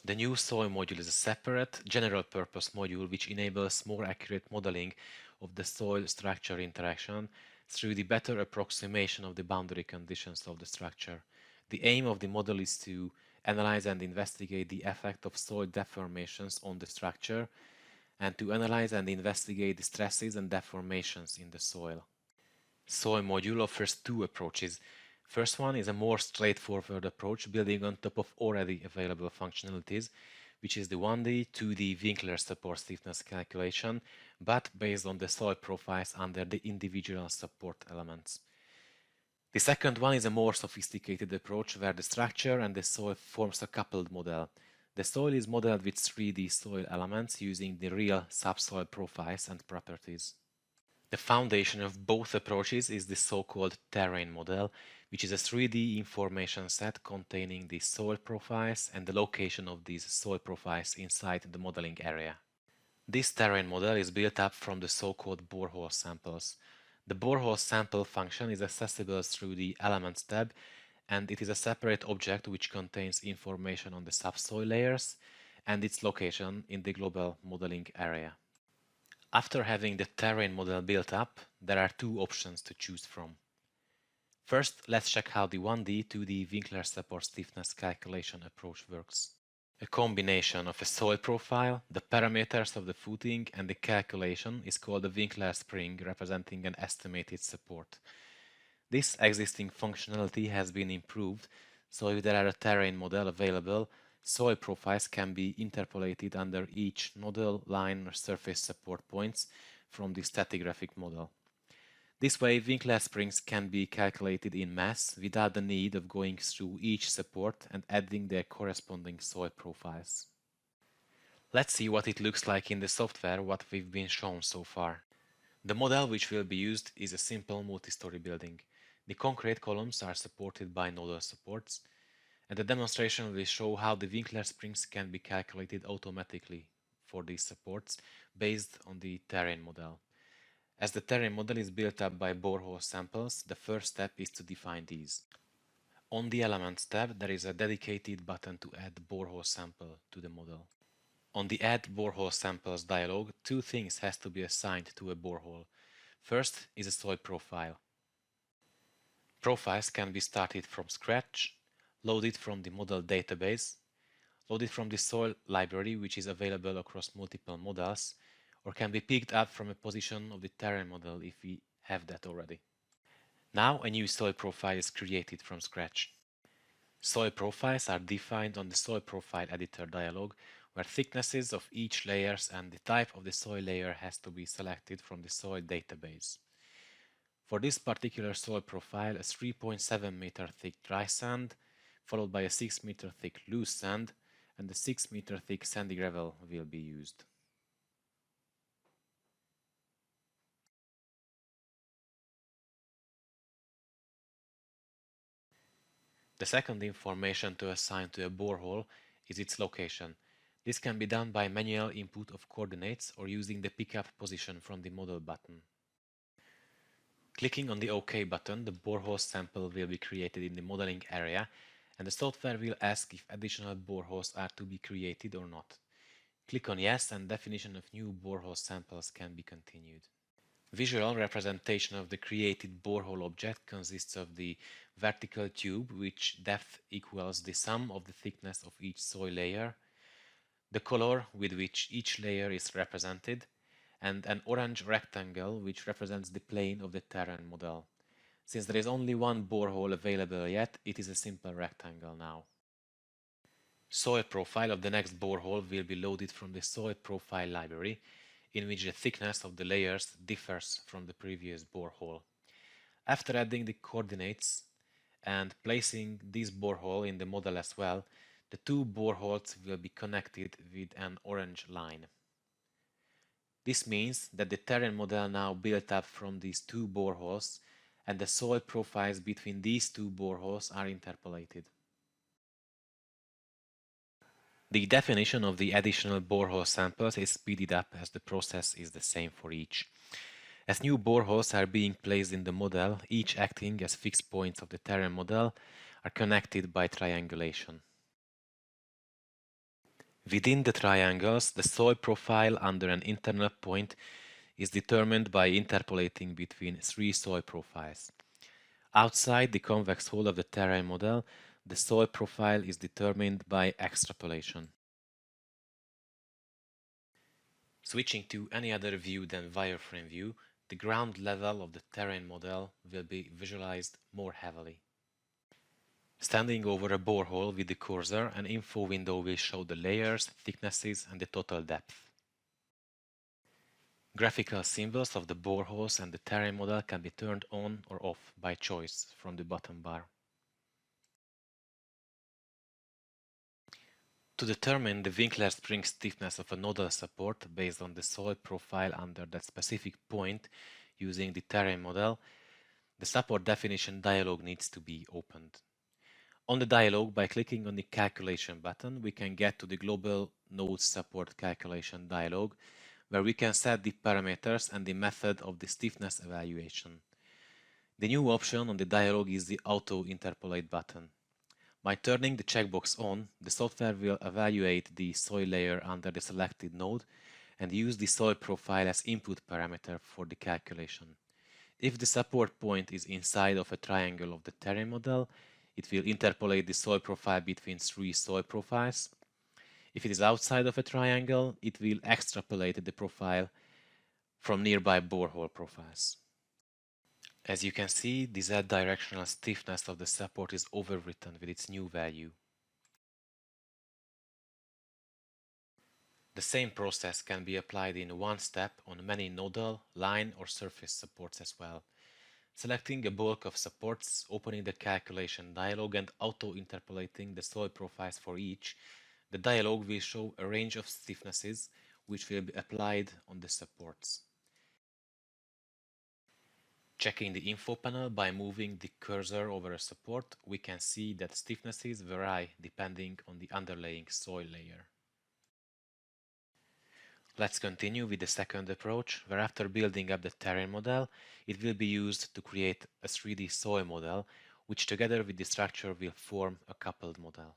The new soil module is a separate, general-purpose module which enables more accurate modeling of the soil structure interaction through the better approximation of the boundary conditions of the structure. The aim of the model is to analyze and investigate the effect of soil deformations on the structure and to analyze and investigate the stresses and deformations in the soil. Soil module offers two approaches. First one is a more straightforward approach building on top of already available functionalities, which is the 1D, 2D Winkler support stiffness calculation, but based on the soil profiles under the individual support elements. The second one is a more sophisticated approach where the structure and the soil forms a coupled model. The soil is modeled with 3D soil elements using the real subsoil profiles and properties. The foundation of both approaches is the so-called terrain model, which is a 3D information set containing the soil profiles and the location of these soil profiles inside the modeling area. This terrain model is built up from the so-called borehole samples. The borehole sample function is accessible through the Elements tab, and it is a separate object which contains information on the subsoil layers and its location in the global modeling area. After having the terrain model built up, there are two options to choose from. First, let's check how the 1D, 2D Winkler support stiffness calculation approach works. A combination of a soil profile, the parameters of the footing, and the calculation is called a Winkler spring, representing an estimated support. This existing functionality has been improved, so if there are a terrain model available, soil profiles can be interpolated under each nodal, line, or surface support points from the stratigraphic model. This way, Winkler springs can be calculated in mass without the need of going through each support and adding their corresponding soil profiles. Let's see what it looks like in the software, what we've been shown so far. The model which will be used is a simple multi-story building. The concrete columns are supported by nodal supports, and the demonstration will show how the Winkler springs can be calculated automatically for these supports based on the terrain model. As the terrain model is built up by borehole samples, the first step is to define these. On the Elements tab, there is a dedicated button to add borehole sample to the model. On the Add Borehole Samples dialog, two things has to be assigned to a borehole. First is a soil profile. Profiles can be started from scratch, loaded from the model database, loaded from the soil library, which is available across multiple models, or can be picked up from a position of the terrain model if we have that already. Now a new soil profile is created from scratch. Soil profiles are defined on the Soil Profile Editor dialog, where thicknesses of each layers and the type of the soil layer has to be selected from the soil database. For this particular soil profile, a 3.7 meter thick dry sand, followed by a 6 meter thick loose sand, and a 6 meter thick sandy gravel will be used. The second information to assign to a borehole is its location. This can be done by manual input of coordinates or using the pickup position from the model button. Clicking on the OK button, the borehole sample will be created in the modeling area, and the software will ask if additional boreholes are to be created or not. Click on Yes, and definition of new borehole samples can be continued. Visual representation of the created borehole object consists of the vertical tube, which depth equals the sum of the thickness of each soil layer, the color with which each layer is represented, and an orange rectangle which represents the plane of the terrain model. Since there is only one borehole available yet, it is a simple rectangle now. Soil profile of the next borehole will be loaded from the soil profile library, in which the thickness of the layers differs from the previous borehole. After adding the coordinates and placing this borehole in the model as well, the two boreholes will be connected with an orange line. This means that the terrain model now built up from these two boreholes, and the soil profiles between these two boreholes are interpolated. The definition of the additional borehole samples is speeded up as the process is the same for each. As new boreholes are being placed in the model, each acting as fixed points of the terrain model, are connected by triangulation. Within the triangles, the soil profile under an internal point is determined by interpolating between three soil profiles. Outside the convex hull of the terrain model, the soil profile is determined by extrapolation. Switching to any other view than wireframe view, the ground level of the terrain model will be visualized more heavily. Standing over a borehole with the cursor, an info window will show the layers, thicknesses, and the total depth. Graphical symbols of the boreholes and the terrain model can be turned on or off by choice from the bottom bar. To determine the Winkler spring stiffness of a nodal support based on the soil profile under that specific point using the terrain model, the support definition dialog needs to be opened. On the dialog, by clicking on the calculation button, we can get to the global node support calculation dialog, where we can set the parameters and the method of the stiffness evaluation. The new option on the dialog is the auto interpolate button. By turning the checkbox on, the software will evaluate the soil layer under the selected node and use the soil profile as input parameter for the calculation. If the support point is inside of a triangle of the terrain model, it will interpolate the soil profile between three soil profiles. If it is outside of a triangle, it will extrapolate the profile from nearby borehole profiles. As you can see, the z-directional stiffness of the support is overwritten with its new value. The same process can be applied in one step on many nodal, line, or surface supports as well. Selecting a bulk of supports, opening the calculation dialog, and auto-interpolating the soil profiles for each, the dialog will show a range of stiffnesses which will be applied on the supports. Checking the info panel by moving the cursor over a support, we can see that stiffnesses vary depending on the underlying soil layer. Let's continue with the second approach, where after building up the terrain model, it will be used to create a 3D soil model, which together with the structure will form a coupled model.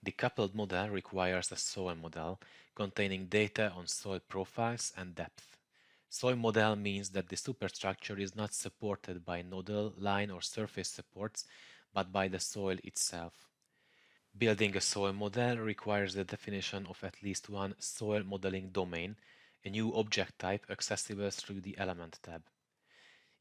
The coupled model requires a soil model containing data on soil profiles and depth. Soil model means that the superstructure is not supported by nodal, line, or surface supports, but by the soil itself. Building a soil model requires the definition of at least one soil modeling domain, a new object type accessible through the Element tab.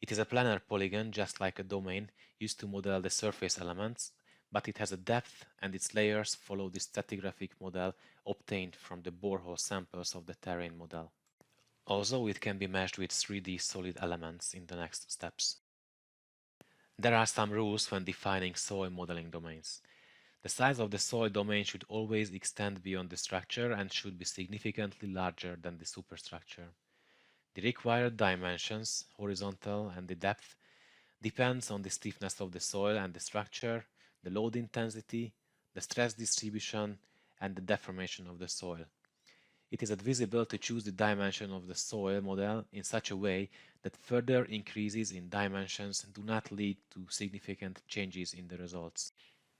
It is a planar polygon just like a domain used to model the surface elements, but it has a depth and its layers follow the stratigraphic model obtained from the borehole samples of the terrain model. Also, it can be meshed with 3D solid elements in the next steps. There are some rules when defining soil modeling domains. The size of the soil domain should always extend beyond the structure and should be significantly larger than the superstructure. The required dimensions, horizontal and the depth, depends on the stiffness of the soil and the structure, the load intensity, the stress distribution, and the deformation of the soil. It is advisable to choose the dimension of the soil model in such a way that further increases in dimensions do not lead to significant changes in the results.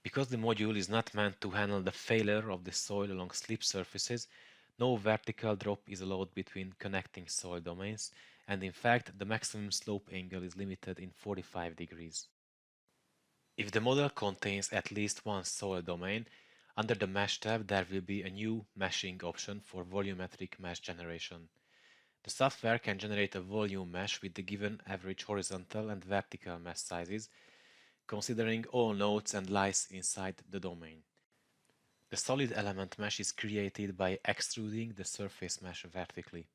Because the module is not meant to handle the failure of the soil along slip surfaces, no vertical drop is allowed between connecting soil domains, and in fact the maximum slope angle is limited in 45 degrees. If the model contains at least one soil domain, under the Mesh tab there will be a new meshing option for volumetric mesh generation. The software can generate a volume mesh with the given average horizontal and vertical mesh sizes, considering all nodes and lies inside the domain. The solid element mesh is created by extruding the surface mesh vertically.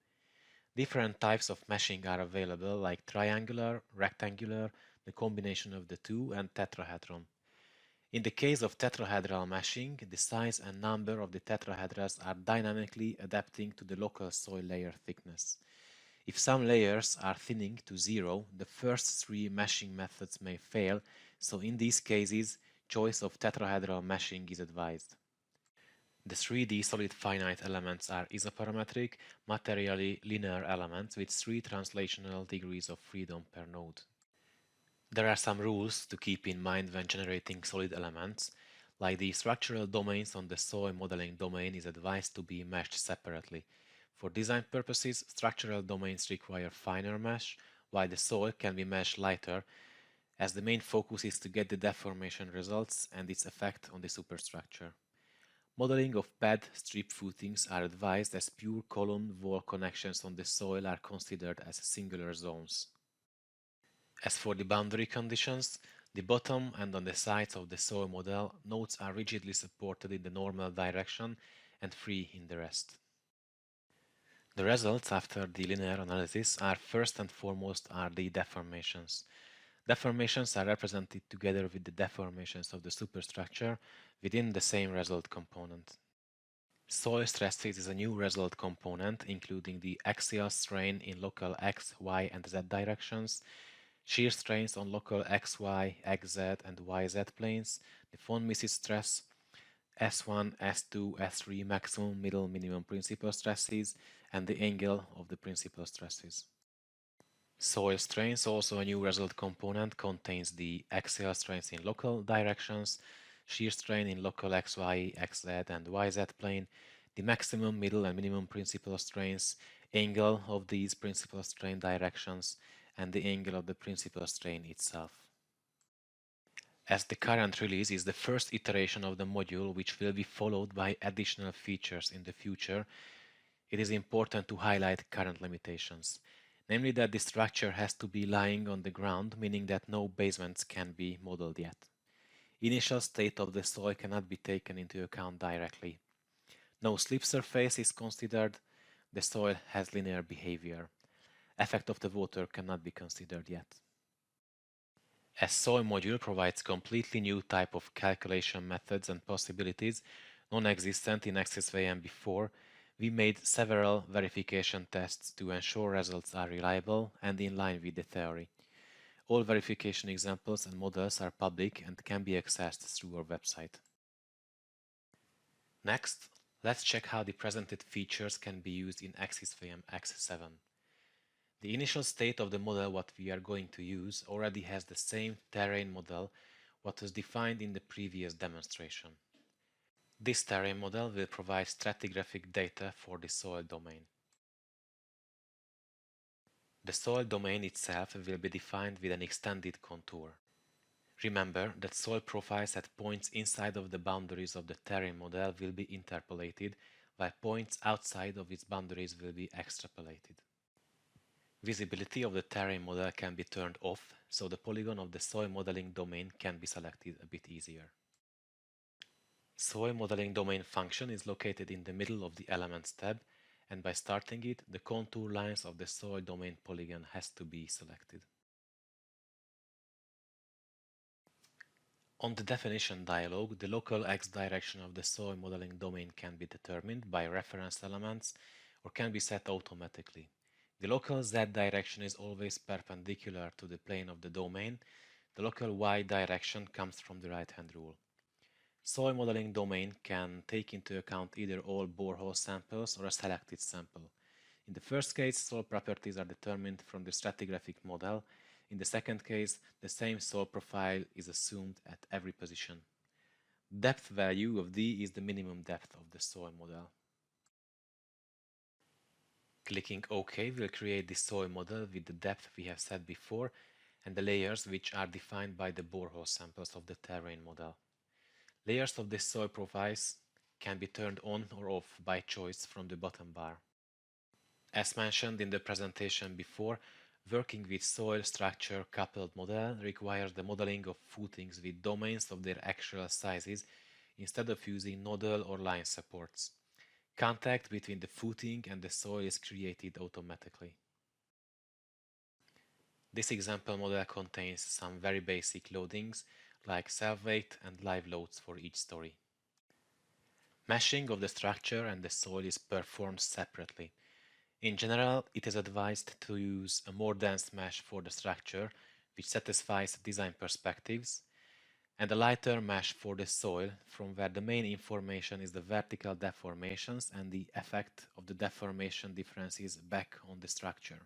Different types of meshing are available like triangular, rectangular, the combination of the two, and tetrahedron. In the case of tetrahedral meshing, the size and number of the tetrahedrals are dynamically adapting to the local soil layer thickness. If some layers are thinning to zero, the first three meshing methods may fail, so in these cases, choice of tetrahedral meshing is advised. The 3D solid finite elements are isoparametric, materially linear elements with 3 translational degrees of freedom per node. There are some rules to keep in mind when generating solid elements. Like the structural domains on the soil modeling domain is advised to be meshed separately. For design purposes, structural domains require finer mesh, while the soil can be meshed lighter, as the main focus is to get the deformation results and its effect on the superstructure. Modeling of pad strip footings are advised as pure column-wall connections on the soil are considered as singular zones. As for the boundary conditions, the bottom and on the sides of the soil model, nodes are rigidly supported in the normal direction and free in the rest. The results after the linear analysis are first and foremost are the deformations. Deformations are represented together with the deformations of the superstructure within the same result component. Soil stresses is a new result component including the axial strain in local x, y, and z directions, shear strains on local x, y, x, z, and y, z planes, the von Mises stress, S1, S2, S3 maximum, middle, minimum principal stresses, and the angle of the principal stresses. Soil strains, also a new result component, contains the axial strains in local directions, shear strain in local xy, xz, and yz plane, the maximum, middle, and minimum principal strains, angle of these principal strain directions, and the angle of the principal strain itself. As the current release is the first iteration of the module which will be followed by additional features in the future, it is important to highlight current limitations, namely that the structure has to be lying on the ground, meaning that no basements can be modeled yet. Initial state of the soil cannot be taken into account directly. No slip surface is considered. The soil has linear behavior. Effect of the water cannot be considered yet. As soil module provides completely new type of calculation methods and possibilities non-existent in AccessVM before, we made several verification tests to ensure results are reliable and in line with the theory. All verification examples and models are public and can be accessed through our website. Next, let's check how the presented features can be used in AccessVM X7. The initial state of the model what we are going to use already has the same terrain model what was defined in the previous demonstration. This terrain model will provide stratigraphic data for the soil domain. The soil domain itself will be defined with an extended contour. Remember that soil profiles at points inside of the boundaries of the terrain model will be interpolated, while points outside of its boundaries will be extrapolated. Visibility of the terrain model can be turned off, so the polygon of the soil modeling domain can be selected a bit easier. Soil modeling domain function is located in the middle of the Elements tab, and by starting it, the contour lines of the soil domain polygon has to be selected. On the definition dialog, the local x direction of the soil modeling domain can be determined by reference elements or can be set automatically. The local z direction is always perpendicular to the plane of the domain. The local y direction comes from the right-hand rule. Soil modeling domain can take into account either all borehole samples or a selected sample. In the first case, soil properties are determined from the stratigraphic model. In the second case, the same soil profile is assumed at every position. Depth value of D is the minimum depth of the soil model. Clicking OK will create the soil model with the depth we have set before and the layers which are defined by the borehole samples of the terrain model. Layers of the soil profiles can be turned on or off by choice from the bottom bar. As mentioned in the presentation before, working with soil structure coupled model requires the modeling of footings with domains of their actual sizes instead of using nodal or line supports. Contact between the footing and the soil is created automatically. This example model contains some very basic loadings like self-weight and live loads for each story. Meshing of the structure and the soil is performed separately. In general, it is advised to use a more dense mesh for the structure, which satisfies design perspectives, and a lighter mesh for the soil, from where the main information is the vertical deformations and the effect of the deformation differences back on the structure.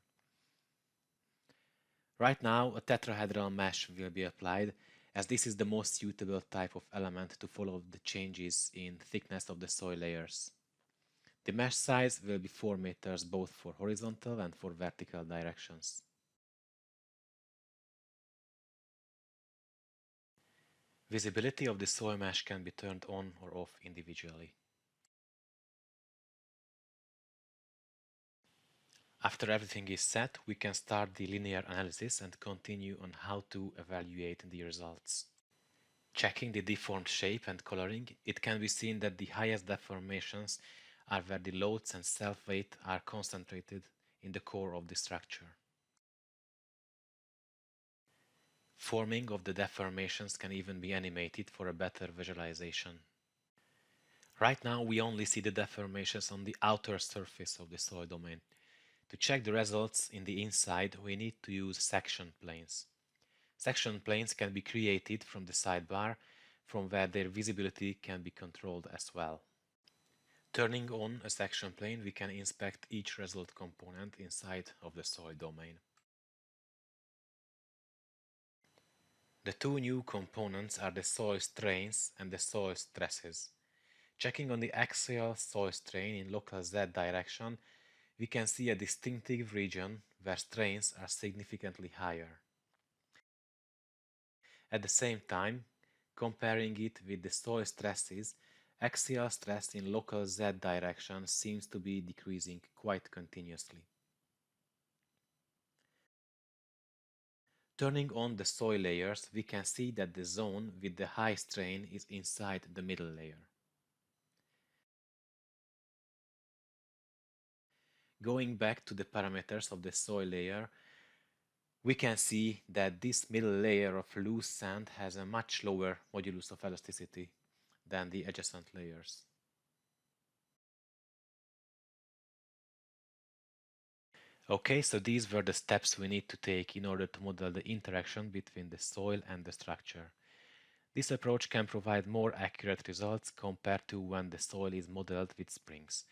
Right now, a tetrahedral mesh will be applied, as this is the most suitable type of element to follow the changes in thickness of the soil layers. The mesh size will be 4 meters both for horizontal and for vertical directions. Visibility of the soil mesh can be turned on or off individually. After everything is set, we can start the linear analysis and continue on how to evaluate the results. Checking the deformed shape and coloring, it can be seen that the highest deformations are where the loads and self-weight are concentrated in the core of the structure. Forming of the deformations can even be animated for a better visualization. Right now we only see the deformations on the outer surface of the soil domain. To check the results in the inside, we need to use section planes. Section planes can be created from the sidebar, from where their visibility can be controlled as well. Turning on a section plane, we can inspect each result component inside of the soil domain. The two new components are the soil strains and the soil stresses. Checking on the axial soil strain in local Z direction, we can see a distinctive region where strains are significantly higher. At the same time, comparing it with the soil stresses, axial stress in local Z direction seems to be decreasing quite continuously. Turning on the soil layers, we can see that the zone with the high strain is inside the middle layer. Going back to the parameters of the soil layer, we can see that this middle layer of loose sand has a much lower modulus of elasticity than the adjacent layers. Okay, so these were the steps we need to take in order to model the interaction between the soil and the structure. This approach can provide more accurate results compared to when the soil is modeled with springs.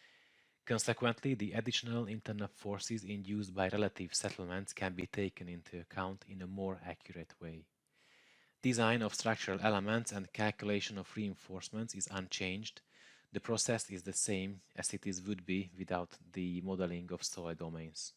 Consequently, the additional internal forces induced by relative settlements can be taken into account in a more accurate way. Design of structural elements and calculation of reinforcements is unchanged. The process is the same as it would be without the modeling of soil domains.